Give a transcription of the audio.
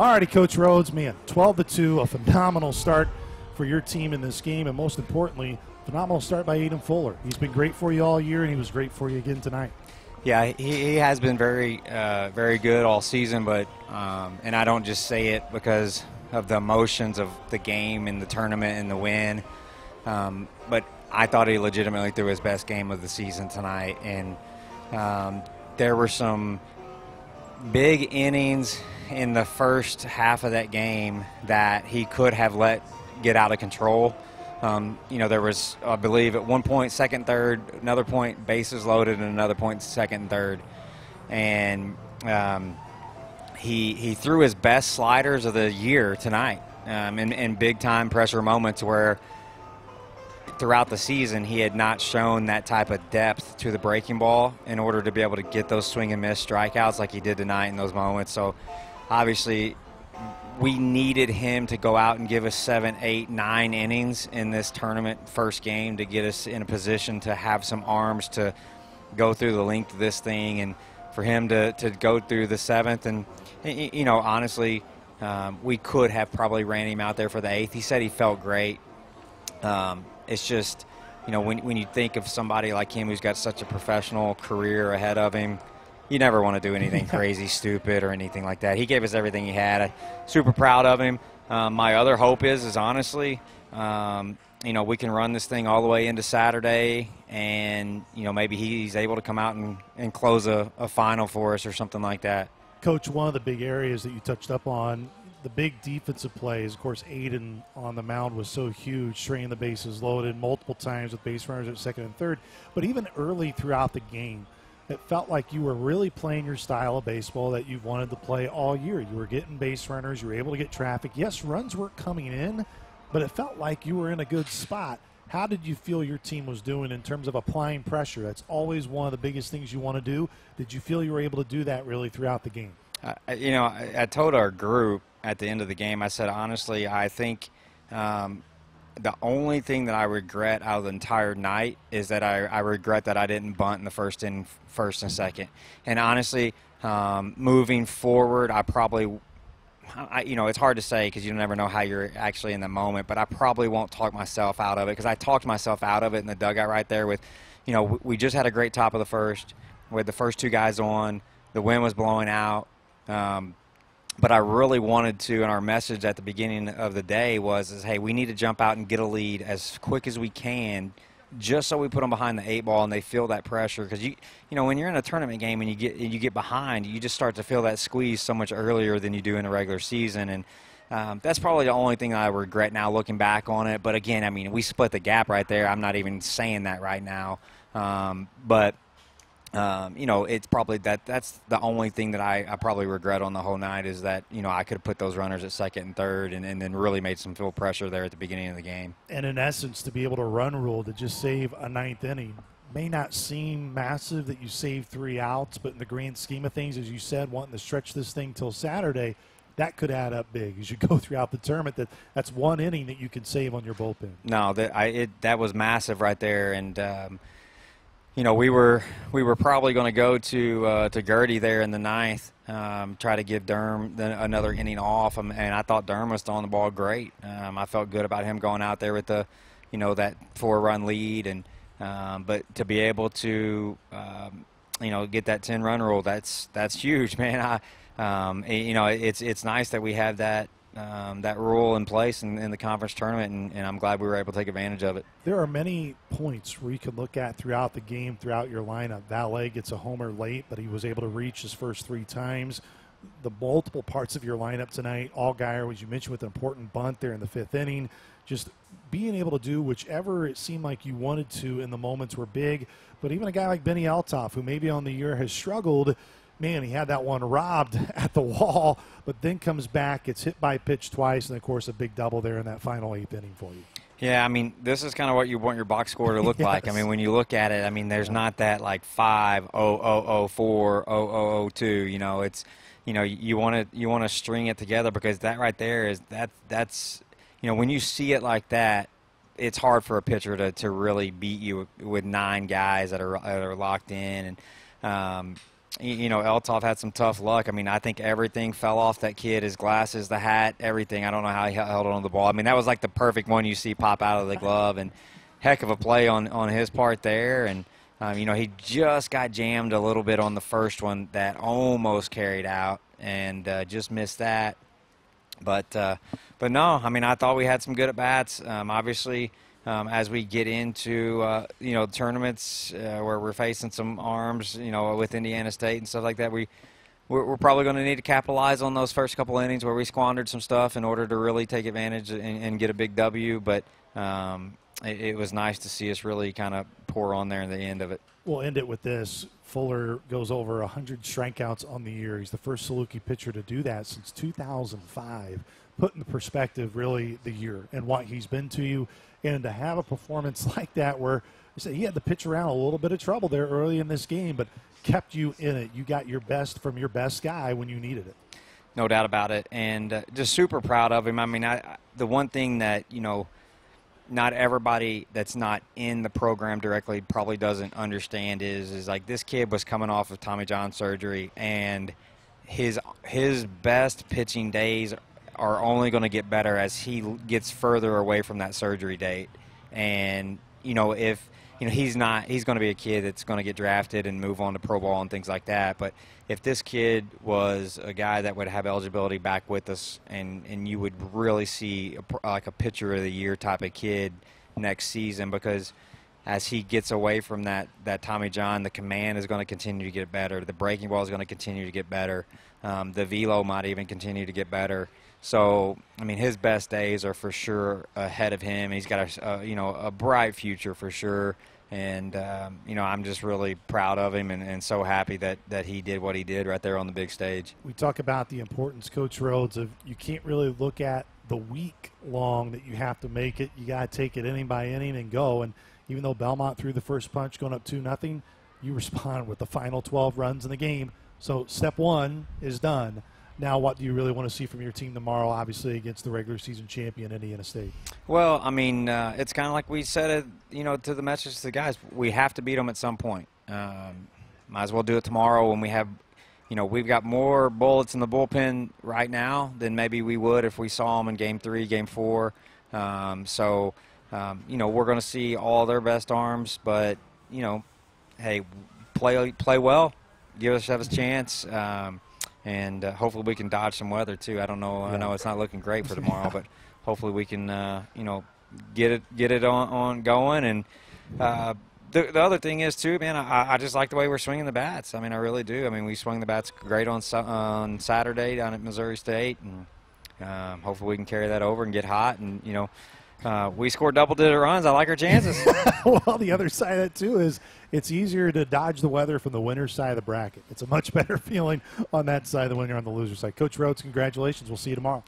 All righty, Coach Rhodes, man, 12-2, a phenomenal start for your team in this game, and most importantly, phenomenal start by Aiden Fuller. He's been great for you all year, and he was great for you again tonight. Yeah, he has been very good all season, but and I don't just say it because of the emotions of the game and the tournament and the win, but I thought he legitimately threw his best game of the season tonight, and there were some big innings in the first half of that game that he could have let get out of control. There was, I believe, at one point, second, third, another point, bases loaded, and another point, second, and third. And he threw his best sliders of the year tonight in big-time pressure moments where throughout the season he had not shown that type of depth to the breaking ball in order to be able to get those swing-and-miss strikeouts like he did tonight in those moments. So, obviously, we needed him to go out and give us 7, 8, 9 innings in this tournament first game to get us in a position to have some arms to go through the length of this thing, and for him to go through the 7th. And, honestly, we could have probably ran him out there for the 8th. He said he felt great. It's just, when you think of somebody like him who's got such a professional career ahead of him, you never want to do anything crazy, stupid, or anything like that. He gave us everything he had. I'm super proud of him. My other hope is honestly, we can run this thing all the way into Saturday, and, maybe he's able to come out and close a final for us or something like that. Coach, one of the big areas that you touched up on, the big defensive plays, of course, Aiden on the mound was so huge, straining the bases loaded multiple times with base runners at second and third. But even early throughout the game, it felt like you were really playing your style of baseball that you wanted to play all year. You were getting base runners. You were able to get traffic. Yes, runs weren't coming in, but it felt like you were in a good spot. How did you feel your team was doing in terms of applying pressure? That's always one of the biggest things you want to do. Did you feel you were able to do that really throughout the game? I told our group at the end of the game, I said, honestly, I think the only thing that I regret out of the entire night is that I regret that I didn't bunt in the first and second. And honestly, moving forward, I probably, it's hard to say because you never know how you're actually in the moment, but I probably won't talk myself out of it, because I talked myself out of it in the dugout right there with, we just had a great top of the first with the first 2 guys on. The wind was blowing out. But I really wanted to, and our message at the beginning of the day was, hey, we need to jump out and get a lead as quick as we can, just so we put them behind the 8 ball and they feel that pressure. Because when you're in a tournament game and you get behind, you just start to feel that squeeze so much earlier than you do in a regular season. And that's probably the only thing that I regret now looking back on it. But again, we split the gap right there. I'm not even saying that right now, but. It's probably that's the only thing that I probably regret on the whole night is that, I could have put those runners at second and third and then really made some feel pressure there at the beginning of the game. And in essence, to be able to run rule to just save a 9th inning may not seem massive that you save 3 outs, but in the grand scheme of things, as you said, wanting to stretch this thing till Saturday, that could add up big as you go throughout the tournament. That's 1 inning that you can save on your bullpen. No, that was massive right there. And, we were probably going to go to Gertie there in the 9th, try to give Durham another inning off, and I thought Durham was throwing the ball great. I felt good about him going out there with that 4-run lead, and but to be able to get that 10-run rule, that's huge, man. It's nice that we have that rule in place in the conference tournament, and I'm glad we were able to take advantage of it. There are many points where you can look at throughout the game, throughout your lineup. Valet gets a homer late, but he was able to reach his first 3 times. The multiple parts of your lineup tonight, Allgaier, as you mentioned, with an important bunt there in the 5th inning, just being able to do whichever it seemed like you wanted to in the moments were big. But even a guy like Benny Altoff, who maybe on the year has struggled, man, he had that one robbed at the wall, but then comes back, gets hit by a pitch twice, and, of course, a big double there in that final 8th inning for you. Yeah, this is kind of what you want your box score to look like. When you look at it, there's not that like 5-0-0-0-4-0-0-0-2. It's, you want to string it together, because that right there is that's when you see it like that, it's hard for a pitcher to really beat you with 9 guys that are locked in. And Eltoff had some tough luck. I mean, I think everything fell off that kid, his glasses, the hat, everything. I don't know how he held on to the ball. I mean, that was like the perfect one you see pop out of the glove, and heck of a play on his part there. And, he just got jammed a little bit on the first one that almost carried out and just missed that. But no, I mean, I thought we had some good at-bats. Obviously, as we get into, tournaments where we're facing some arms, with Indiana State and stuff like that, we're probably going to need to capitalize on those first couple innings where we squandered some stuff in order to really take advantage and get a big W. But it was nice to see us really kind of pour on there in the end of it. We'll end it with this. Fuller goes over 100 strikeouts on the year. He's the first Saluki pitcher to do that since 2005. Put in perspective, really, the year and what he's been to you. And to have a performance like that where you say he had to pitch around a little bit of trouble there early in this game, but kept you in it. You got your best from your best guy when you needed it. No doubt about it. And just super proud of him. I mean, the one thing that, not everybody that's not in the program directly probably doesn't understand is like this kid was coming off of Tommy John surgery, and his best pitching days are only going to get better as he gets further away from that surgery date. And if he's going to be a kid that's going to get drafted and move on to pro ball and things like that. But if this kid was a guy that would have eligibility back with us, and you would really see like a pitcher of the year type of kid next season, because as he gets away from that Tommy John, the command is going to continue to get better. The breaking ball is going to continue to get better. The velo might even continue to get better. So, I mean, his best days are for sure ahead of him. He's got a bright future for sure. And, I'm just really proud of him and so happy that he did what he did right there on the big stage. We talk about the importance, Coach Rhodes, of you can't really look at the week long that you have to make it. You got to take it inning by inning and go. And even though Belmont threw the first punch going up 2-0, you respond with the final 12 runs in the game. So step one is done. Now, what do you really want to see from your team tomorrow, obviously, against the regular season champion, Indiana State? Well, I mean, it's kind of like we said it, to the message to the guys. We have to beat them at some point. Might as well do it tomorrow when we have, we've got more bullets in the bullpen right now than maybe we would if we saw them in Game 3, Game 4. We're going to see all their best arms. But, hey, play well, give us a chance. And hopefully we can dodge some weather too. I don't know. I know it's not looking great for tomorrow, but hopefully we can, get it on going. And the other thing is too, man, I just like the way we're swinging the bats. I mean, I really do. I mean, we swung the bats great on Saturday down at Missouri State, and hopefully we can carry that over and get hot. And we scored double-digit runs. I like our chances. Well, the other side of that, too, is it's easier to dodge the weather from the winner's side of the bracket. It's a much better feeling on that side than when you're on the loser side. Coach Rhodes, congratulations. We'll see you tomorrow.